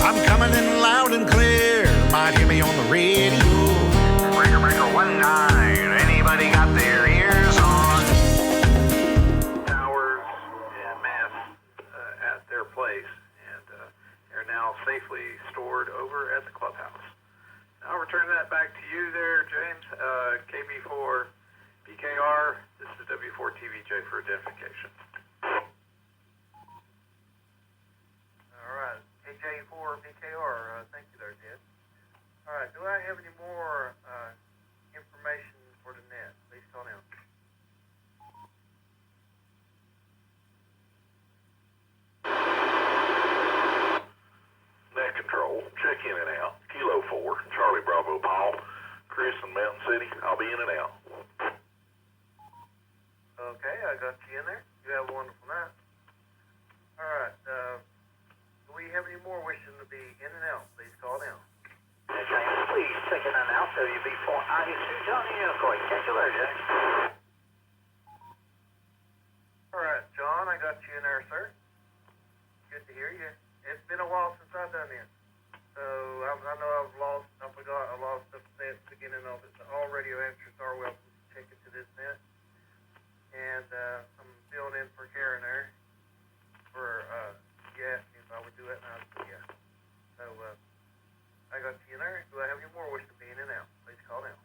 I'm coming in loud and clear. Might hear me on the radio. Breaker, breaker, 19. Anybody got their ears on? Towers and masts at their place, and they're now safely stored over at the clubhouse. I'll return that back to you there, James. KB4 BKR. This is W4TVJ for identification. All right, KJ4 BKR. Thank you there, Jed. All right, do I have any more information for the net? Please call now. Net control, check in and out. Kilo 4, Charlie Bravo Paul, Chris in Mountain City. I'll be in and out. Okay, I got you in there. You have a wonderful night. All right, do we have any more wishing to be in and out? Please call now. James, please check in and out. WB4 ISU Johnny Unicorn. Catch you later, James. All right, John, I got you in there, sir. Good to hear you. It's been a while since I've done this. So I know I lost the net beginning of it. All radio answers are welcome to check into this net. And I'm filling in for Karen there. You asked me if I would do it, and I said yeah. So I got you in there. Do I have any more wish to be in and out? Please call now.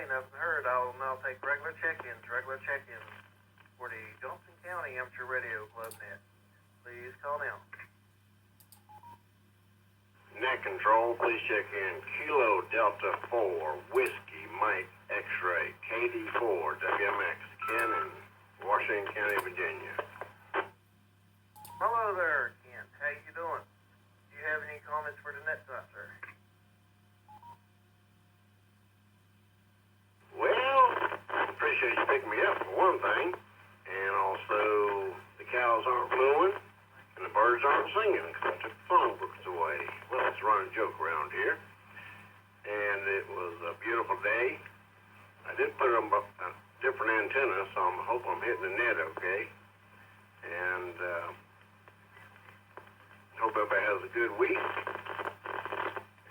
Nothing heard. I will now take regular check-ins for the Johnson County Amateur Radio Club net. Please call now. Net control, please check in. Kilo Delta 4, Whiskey Mike X-Ray, KD4, WMX, Ken in Washington County, Virginia. Hello there, Ken. How you doing? Do you have any comments for the net tonight, sir? Well, appreciate you picking me up for one thing, and also the cows aren't mooing and the birds aren't singing because I took the songbooks away. Well, it's a running joke around here, and it was a beautiful day. I did put on a different antenna, so I hope I'm hitting the net okay, and hope everybody has a good week.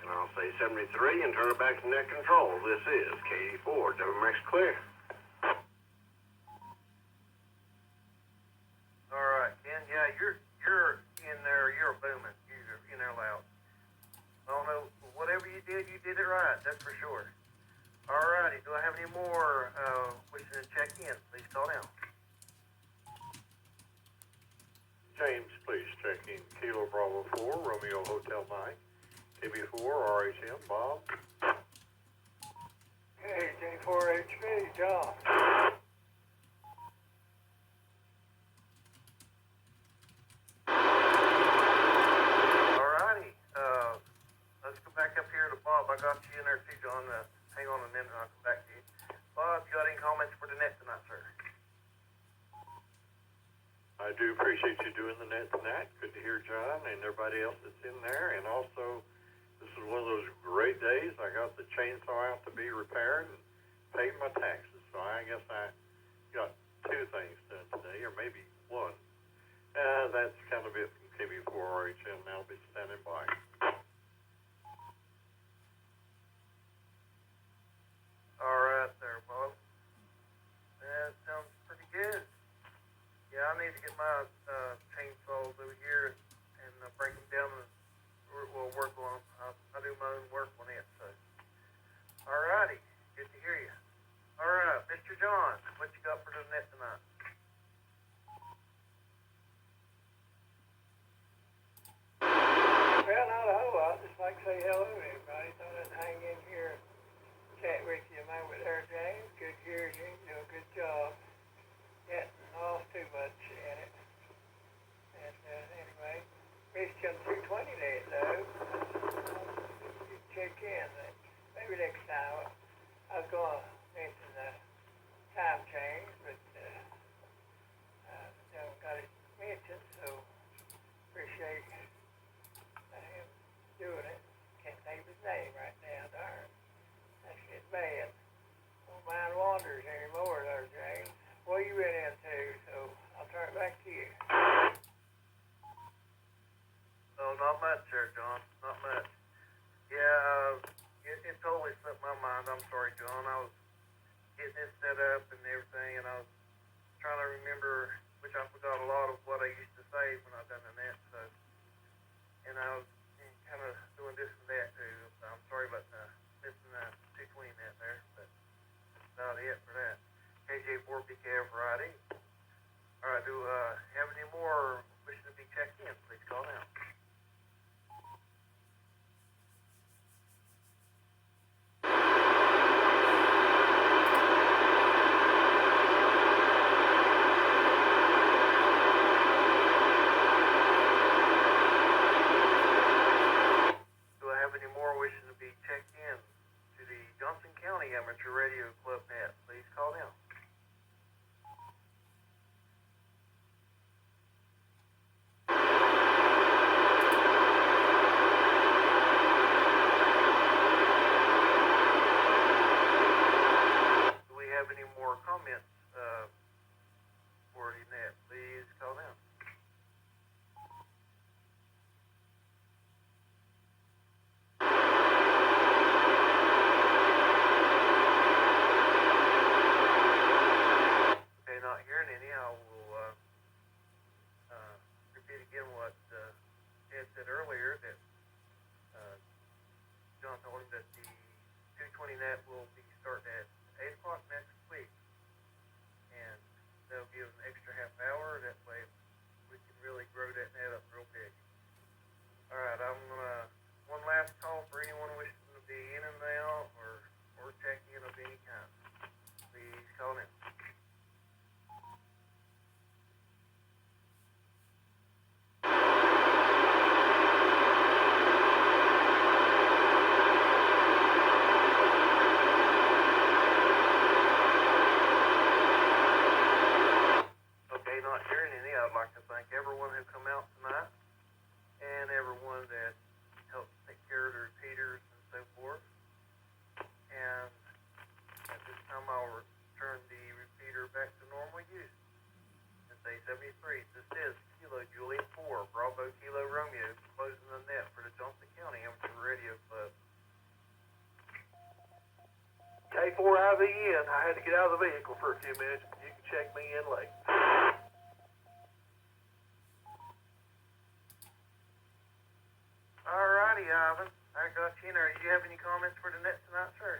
And I'll say 73 and turn it back to net control. This is KD4, WMX clear. All right, Ken. Yeah, you're in there. You're booming. You're in there loud. I don't know. Whatever you did it right. That's for sure. All righty. Do I have any more wishing to check in? Please call now. James, please check in. Kilo Bravo 4, Romeo Hotel 9. KB4, RHM, Bob. Hey, J4HB, John. Alrighty. Let's go back up here to Bob. I got you in there too, John. Hang on a minute and I'll come back to you. Bob, you got any comments for the net tonight, sir? I do appreciate you doing the net tonight. Good to hear John and everybody else that's in there. And also, this is one of those great days. I got the chainsaw out to be repaired and paid my taxes. So I guess I got two things done today, or maybe one. That's kind of it from KB4 RHM. Now I'll be standing by. All right there, Bob. That sounds pretty good. Yeah, I need to get my chainsaws over here and break them down and we'll work on them. I do my own work on it, so. All righty. Good to hear you. All right, Mr. John, what you got for the net tonight? Well, not a whole lot. Just like to say hello to everybody. Thought I'd hang in here and chat with you a moment there, James. Good to hear you. You do a good job. Getting off too much in it. And anyway, missed you on 220 days, though. You check in. Maybe next time. I was going to mention the time change, but I never got it mentioned, so appreciate not much there, John. Not much. Yeah, it totally slipped my mind. I'm sorry, John. I was getting this set up and everything, and I was trying to remember, which I forgot a lot of what I used to say when I done the net. So, and I was kind of doing this and that too. So I'm sorry about missing the 220 net there, but that's about it for that. KJ4 PKF Friday. All right, do have any more wishing to be checked in? Please call now. Do I have any more wishing to be checked in to the Johnson County Amateur Radio Club net? Please call now. Have any more comments for the net, please call now. Okay, not hearing any, I will repeat again what Ed said earlier, that John told him that the 220 net will be starting at 8 o'clock next week, and they'll give an extra half hour. That way we can really grow that net up real big. All right, I'm gonna one last call for anyone wishing to be in and out or check in of any kind. Please call in. Not hearing any, I'd like to thank everyone who come out tonight and everyone that helped take care of the repeaters and so forth. And at this time, I'll return the repeater back to normal use. It's 873. This is Kilo Juliet 4, Bravo Kilo Romeo, closing the net for the Johnson County Amateur Radio Club. K4IVN. I had to get out of the vehicle for a few minutes, but you can check me in late. Alrighty, Ivan. I got you in there. Do you have any comments for the net tonight, sir?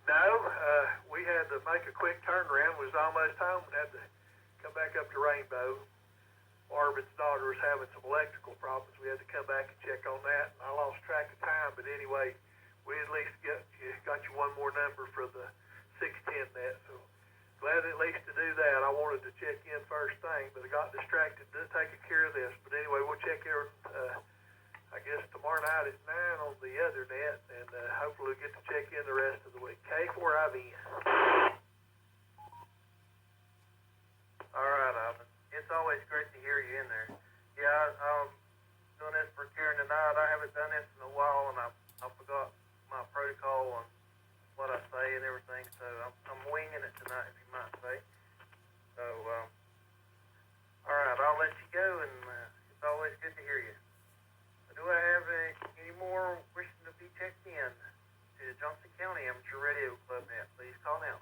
No, we had to make a quick turnaround. It was almost home and had to come back up to Rainbow. Marvin's daughter was having some electrical problems. We had to come back and check on that. I lost track of time, but anyway, we at least got you one more number for the 610 net. So glad at least to do that. I wanted to check in first thing, but I got distracted taking care of this. But anyway, we'll check here, I guess tomorrow night at 9 on the other net, and hopefully we'll get to check in the rest of the week. K4IVN. All right, Ivan. It's always great to hear you in there. Yeah, I'm doing this for Karen tonight. I haven't done this in a while, and I forgot my protocol and what I say and everything, so I'm winging it tonight, if you might say. So, all right, I'll let you go, and it's always good to hear you. Do I have any more wishing to be checked in to the Johnson County Amateur Radio Club net? Please call now.